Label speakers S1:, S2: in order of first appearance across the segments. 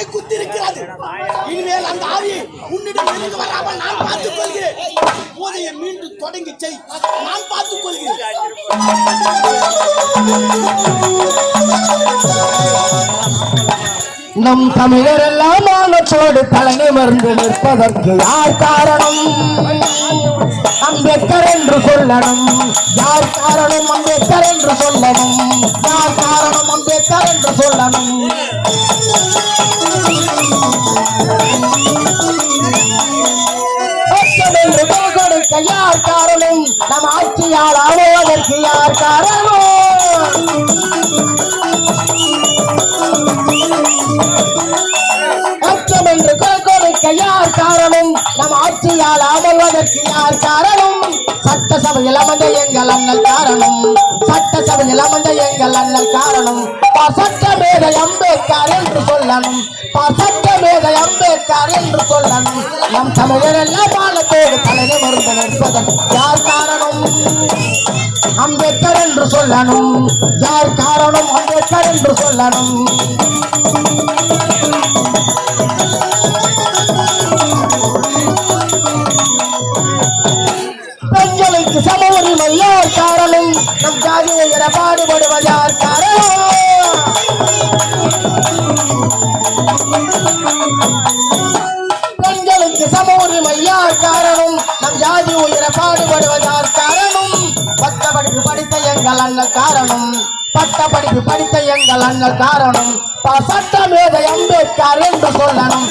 S1: என்னை குத்தி இருக்கிறது. இனிமேல் அந்த ஆவியை உன்னிடம் இருந்து வராமல் நான் பார்த்துக் கொள்கிறேன். போதையை மீண்டும் தொடங்கி செய், நான் பார்த்துக் கொள்கிறேன்.
S2: நம் தமிழர் எல்லாம் மானத்தோடு தலை நிமிர்ந்து நிற்பதற்கு யார் காரணம்? அம்பேத்கர் என்று சொல்லணும். யார் காரணம்? அம்பேத்கர் என்று சொல்லணும். யார் காரணம்? அம்பேத்கர் என்று சொல்லணும். என்று கொடுக்க யார் காரணம்? நம் ஆட்சியால் ஆளுவதற்கு யார் காரணம்? என்று கொடுக்க யார் காரணம்? நம் ஆட்சியால் அமர்வதற்கு யார் காரணம்? சட்டசபையில் அமர்ந்த எங்கள் அண்ணல் காரணம். சட்டசபையில் அமர்ந்த எங்கள் அண்ணல் காரணம். சட்டமேதை அம்பேத்கர் என்று சொல்லணும். சட்டமேதை அம்பேத்கர் என்று சொல்லணும். நம் தமிழர் எல்லாம் பாலத்தோடு தலை நிமிர்ந்து நிற்பதன் யார் காரணம்? அம்பேத்கர் என்று சொல்லணும். யார் காரணம்? அம்பேத்கர் என்று சொல்லணும். பெண்களுக்கு சம உரிமை யார் காரணம்? நம் ஜாதி உயர பாடுபடுவது யார் காரணம்? பெண்களுக்கு சம உரிமை யார் காரணம்? நம் ஜாதி உயர பாடுபடுவது யார் காரணம்? பட்ட படிப்பு படித்த எங்கள் அண்ணல் காரணம். பட்ட படிப்பு படித்த எங்கள் அண்ணல் காரணம். சட்டமேதை அம்பேத்கர் என்று சொல்லணும்.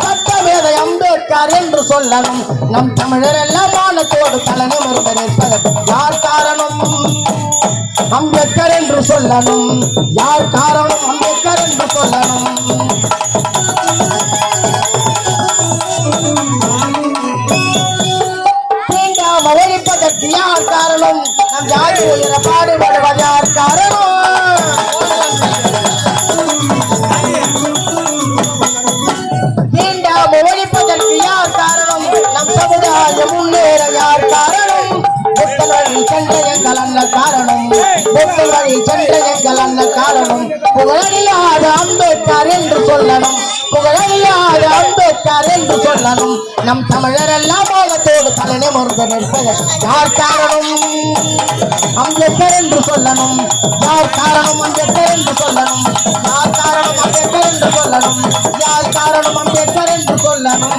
S2: சட்டமேதை அம்பேத்கர் என்று சொல்லணும். நம் தமிழர் எல்லாம் மானத்தோடு தலை நிமிர்ந்து நிற்பதற்கு யார் காரணம்? அம்பேத்கர் என்று சொல்லணும். யார் காரணம்? அம்பேத்கர் என்று சொல்லணும். தீண்டாம ஒழிப்பதற்கு யார் காரணம்? நம் ஜாதி உயர பாடுபடுவது யார் காரணம்? தீண்டாம ஒழிப்பதற்கு யார் காரணம்? நம் சமுதாயம் முன்னேற யார் காரணம்? புத்தல் வழி சென்ற எங்கள் அண்ணல் காரணம். புத்தல் வழி சென்ற எங்கள் அண்ணல் காரணம். புகழறியாத அம்பேத்கர் என்று சொல்லணும். புகழறியாத அம்பேத்கர் என்று சொல்லணும். நம் தமிழர் எல்லாம் மானத்தோடு தலை நிமிர்ந்து நிற்பது யார் காரணம்? அம்பேத்கர் என்று சொல்லணும். யார் காரணம்? அம்பேத்கர் என்று சொல்லணும். யார் காரணம்? அம்பேத்கர் என்று சொல்லணும். யார் காரணம்? அம்பேத்கர் என்று சொல்லணும்.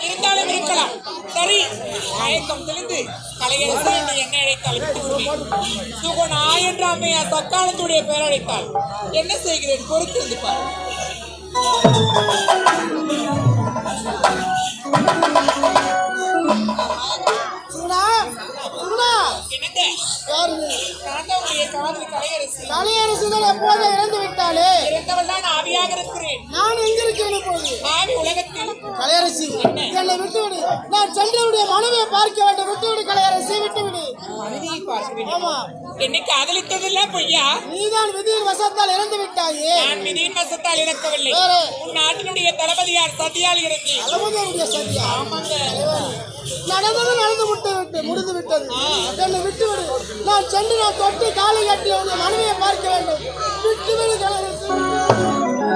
S3: இருந்தாலும் இருக்கலாம். சரி, மயக்கம் தெளிந்து கலையரசு என்று என்ன அழைத்தால் விட்டு விடுவேன். சுகுணா என்ற அம்மையார் தக்காலத்துடைய பெயர் அழைத்தால் என்ன செய்கிறேன் பொறுத்திருந்து பார்.
S1: சுகுணா, சுகுணா,
S3: என்னங்க?
S1: யாரு நீ?
S3: நான் தான் உடைய காதல் கலையரசி.
S1: கலையரசுகள் எப்போதே இறந்து விட்டாளே.
S3: இறந்தவள் தான் ஆவியாக இருக்கிறேன்.
S1: நான் எங்க இருக்கிறேன் இப்போது?
S3: ஆவி உலகத்தில்.
S1: கலையரசி, என்னை விட்டுவிடு. நான் சென்றவருடைய மனைவியை பார்க்க வேண்டும். விட்டுவிடு கலையரசி, விட்டுவிடு.
S3: மனைவியை பார்க்க வேண்டும்.
S1: ஆமா,
S3: என்னை காதலித்ததெல்லாம் பொய்யா?
S1: நீதான் விதியின் வசத்தால் இறந்து விட்டாயே.
S3: நான் விதியின் வசத்தால் இறக்கவில்லை.
S1: வேற?
S3: உன் நாட்டினுடைய தளபதியார் சதியால் இறந்தேன்.
S1: அளவுடைய சதியா?
S3: ஆமாங்க.
S1: நடந்தது நடந்து முடிந்து விட்டது. என்னை விட்டுவிடு. நான் சென்று நான் தொட்டு காலை கட்டி அவருடைய மனைவியை பார்க்க வேண்டும். விட்டுவிடு கலையரசி.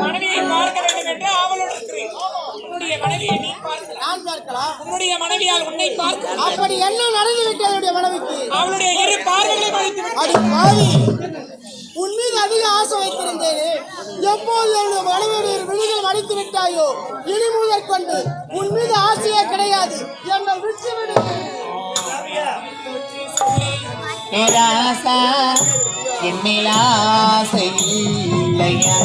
S3: மனைவியை பார்க்க வேண்டும் என்று ஆவலோடு இருக்கிறேன். உன்னுடைய மனைவியை நீ பார்க்கலாம்.
S1: நான் பார்க்கலாம்.
S3: உன்னுடைய மனைவியால் உன்னை பார்க்க
S1: அப்படி என்ன நடந்து விட்டது என்னுடைய மனைவிக்கு?
S3: அவளுடைய இரு பார்வைகளை மறைத்து விட்டு
S1: அடி பாவி, உன் மீது அதிக ஆசை வைத்திருந்தேனே. எப்போது என்னுடைய மனைவியுடைய விழிகள் மடித்து விட்டாயோ, இனி முதற் கொண்டு உன் மீது ஆசையே கிடையாது. என்னை விட்டுவிடு.
S2: ராசா என் மேலாசை இல்லையா,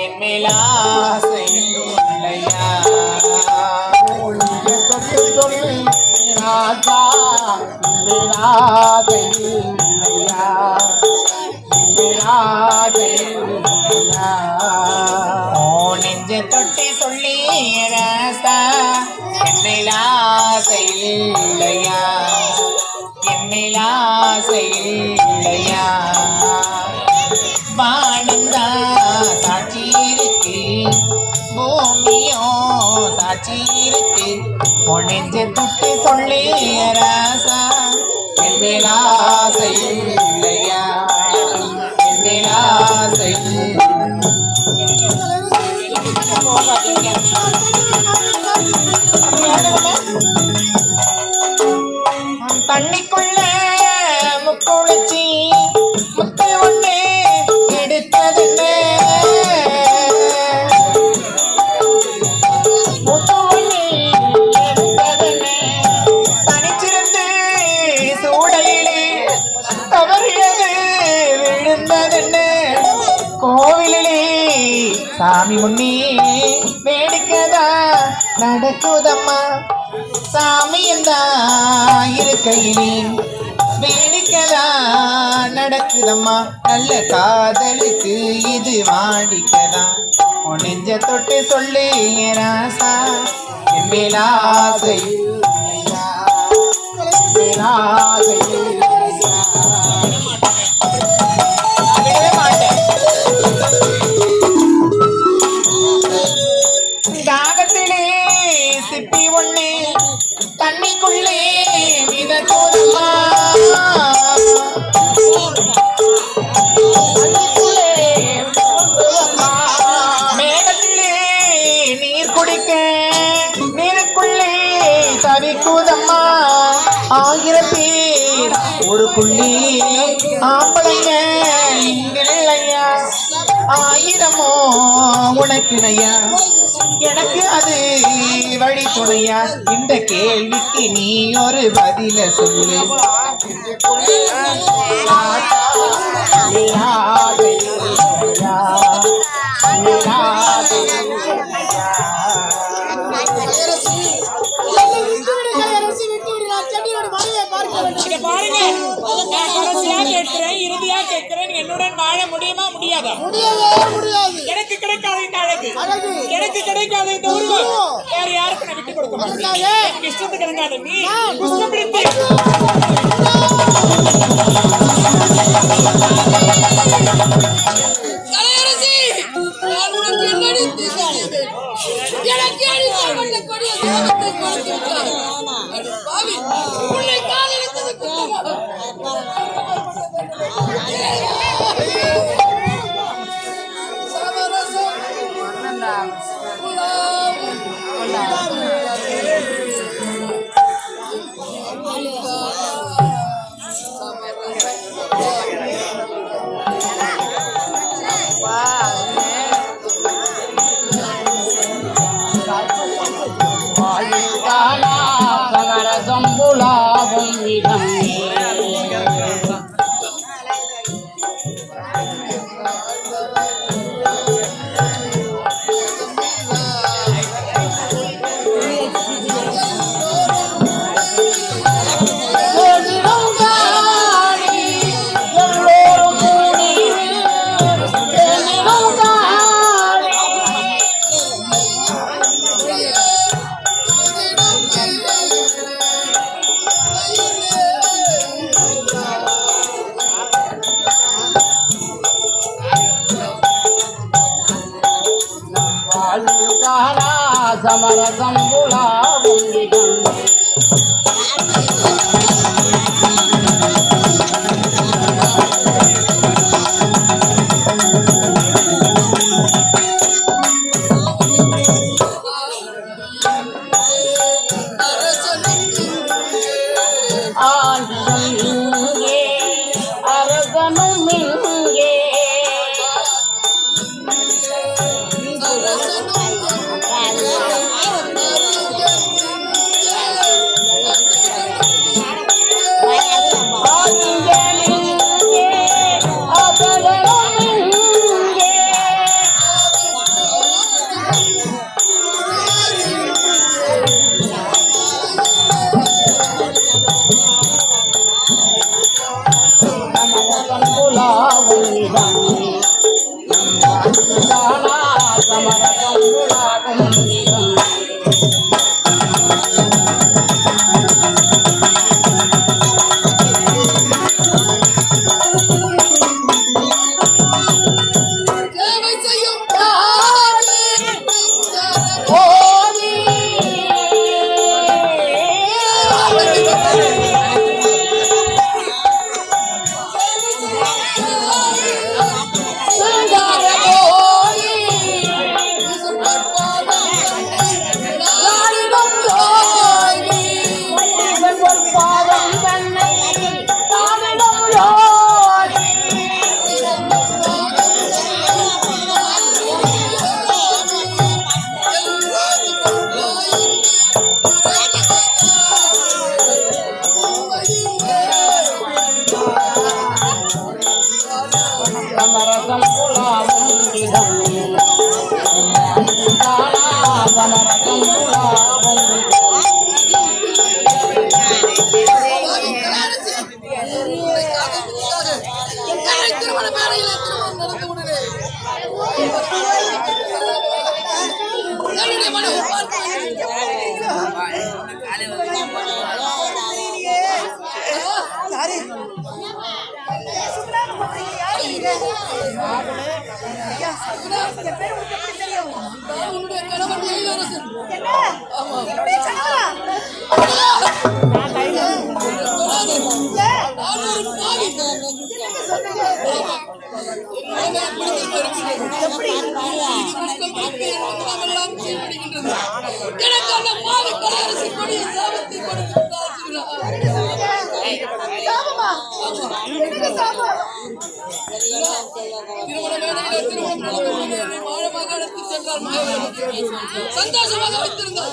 S2: என் மேலாசை இல்லையா, ராசா மேலாசை இல்லையா, மேலாசை இல்லையா, ஓ நெஞ்ச தொட்டி சொல்லி ராசா என் மேலாசை இல்லையா, என் மேலாசை இல்லையா, வானந்தா சாட்சி இருக்கு, பூமியோ சாட்சி இருக்கு, உனெஞ்ச தொட்டு சொல்லி ராசா என் மேலாசை இல்லையா, என் மேலாசை தண்ணிக்குள்ள முக்குளிச்சி முத்து ஒண்ணு எடுத்ததுன்னு, முத்து ஒண்ணு எடுத்ததுன்னு, தனிச்சிருந்து சூடையிலே தவறியது விழுந்ததுன்னு, கோவிலிலே சாமி முன்னே வேடிக்கதா நடக்குதம்மா, சாமி என்றா இருக்கையிலே வேடிக்கதா நடக்குதம்மா, நல்ல காதலுக்கு இது வாடிக்கதா, உன் நெஞ்ச தொட்டு சொல்லு ராசா என் மேலாசை இல்லையா, மேலாசை இல்லையா, விடவே மாட்டேன். தாகத்திலே சிப்பி ஒண்ணு தண்ணிக்குள்ளே மிதக்குதம்மா, மேகத்திலே நீர் குடிக்க நீருக்குள்ளே தவிக்குதம்மா, 1000 பேர் ஒரு புள்ளி ஆம்பளைங்க இல்லையா, 1000மோ உனக்குனையா, எனக்கு அது வழி துணையா, இந்த கேள்விக்கு நீ ஒரு பதில சொல்லு.
S1: கலையரசி, என்னை விட்டுவிடு கலையரசி, விட்டுவிடு. நான் சென்றவருடைய மனைவியை பார்க்க வேண்டும்.
S3: இங்க பாருங்க, நான் கடைசியா கேட்கிறேன், இறுதியா கேட்கிறேன், என்னுடன் வாழ முடியுமா முடியாதா?
S1: முடியவே முடியாது.
S3: எனக்கு கிடைக்காத இந்த அழகு,
S1: அழகு,
S3: எனக்கு கிடைக்காத இந்த உருவம் வேற யாருக்கு நான் விட்டு கொடுக்க மாட்டேன்.
S1: அதற்காக
S3: எனக்கு இஷ்டத்துக்கு இறங்காத நீ குஷ்டம் பிடித்து
S4: கலையரசி, நான் உனக்கு என்னடி தீங்கு செய்தேன்? எனக்கு அடிக்கப்பட்ட கொடிய சாபத்தை கொடுத்து விட்டாய். அடி பாவி, உன்னை காதலித்தது குற்றமா?
S2: சமரசம் புலாவும்
S4: சந்தோஷமாக வைத்திருந்தார்.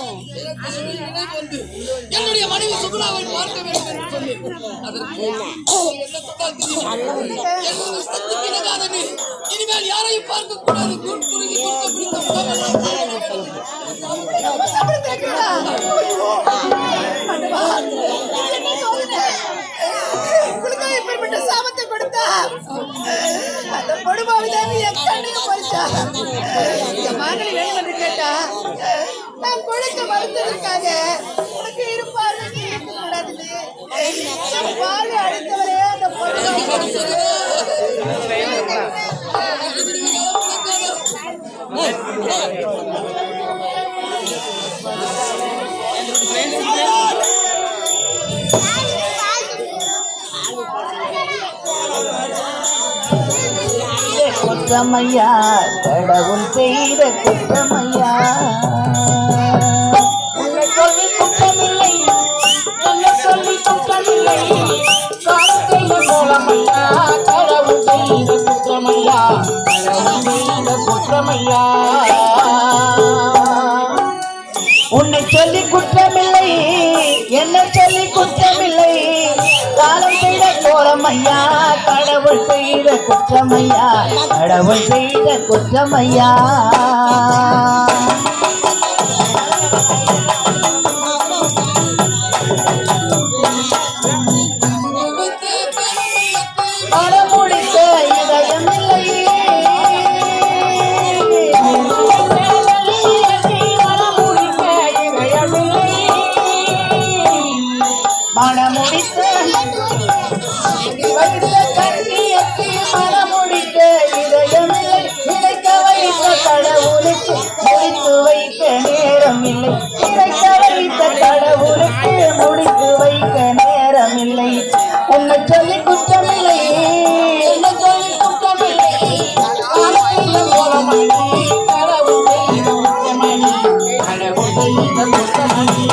S4: என்னுடைய மனைவி சுகுணாவை பார்க்க வேண்டும் என்று சொன்னேன். அதற்கு என்ன சொன்னால் தெரியுமா? என்னுடைய இஷ்டத்துக்கு இணங்காத நீ இனிமேல் யாரையும் பார்க்க கூடாது. குறுகுறுகி குறுக்க பிடித்த முகமெல்லாம் காண வேண்டும்.
S1: சாபத்தை கொடுத்தா அந்த கொடுமாவிதான் என் கண்ணையை பறிச்சா. என் மகனை வேணும் என்று கேட்டா நான் கொடுக்க மறுத்ததற்காக உனக்கு இருப்பாரு நீ இருக்கக்கூடாது. பால் அடித்தவரே அந்த
S2: குற்றமையா கடவுள் செய்த குற்றமையா உன்னை சொல்லி குற்றமில்லை என்னை சொல்லி குற்றமில்லை காலத்தைய கோலமையா கடவுள் செய்த குற்றமையா கடவுள் செய்த குற்றமையா உன்னை சொல்லி குற்றமில்லை என்னை சொல்லி குற்றமில்லை காலம் செய்த கோலமையா கடவுள் செய்த குற்றமையா கடவுள் செய்த குற்றமையா மனமுடித்த இதயமில்லை மனமுடித்த இதயமில்லை மனமுடித்த கண்ணியத்தை மனமுடித்த இதயமில்லை நினைக்க வைத்த கடவுளுக்கு முடித்து வைத்த நேரம் இறைக்க வைத்த கடவுளுக்கு முடித்து வைக்க நேரமில்லை. உன்னை சொல்லி குற்றமில்லை, என்னை சொல்லி குற்றமில்லை. காலத்தில் ஓரமணி கடவுள் செய்த குற்றமணி, கடவுள் செய்த குற்றமணி.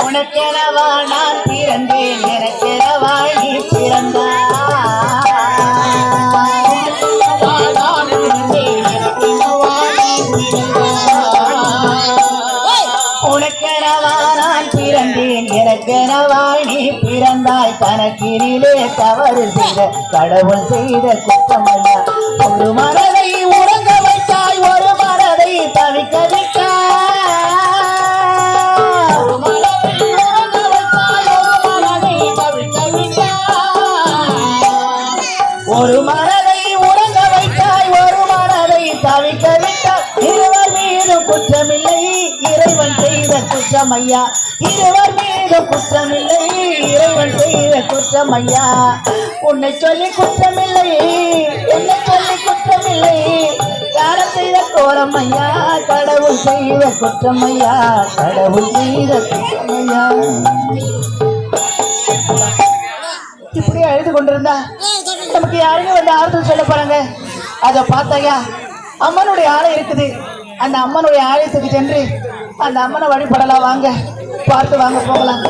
S2: உனக்கெனவா நான் பிறந்தேன், எனக்கெனவா நீ பிறந்தாய். உனக்கெனவா நான் பிறந்தேன், எனக்கெனவா நீ பிறந்தாய். கணக்கினிலே தவறு செய்த கடவுள் செய்த குற்றமல்ல. ஒரு மனதை உறங்க வைத்தாய், ஒரு மனதை தவிக்க வைத்தாய். ஒரு மனதை உறங்க வைத்தாய், ஒரு மனதை தவிக்க விட்டாய். இருவர் மீது குற்றமில்லை, இறைவன் செய்த குற்றமையா. இருவர் மீது குற்றமில்லை, இறைவன் செய்த குற்றமையா. உன்னை சொல்லி குற்றமில்லை, என்னை சொல்லி குற்றமில்லை. யாரும் செய்த கோரமையா, கடவுள் செய்த குற்றமையா, கடவுள் செய்த குற்றமையா. இப்படியே அழுது கொண்டிருந்தா நமக்கு யாருமே வந்து ஆறுதல் சொல்ல போறாங்க. அதை பார்த்தாயா அம்மனுடைய ஆலயம் இருக்குது. அந்த அம்மனுடைய ஆலயத்துக்கு சென்று அந்த அம்மனை வழிபடலாம். வாங்க, பார்த்து வாங்க, போகலாம்.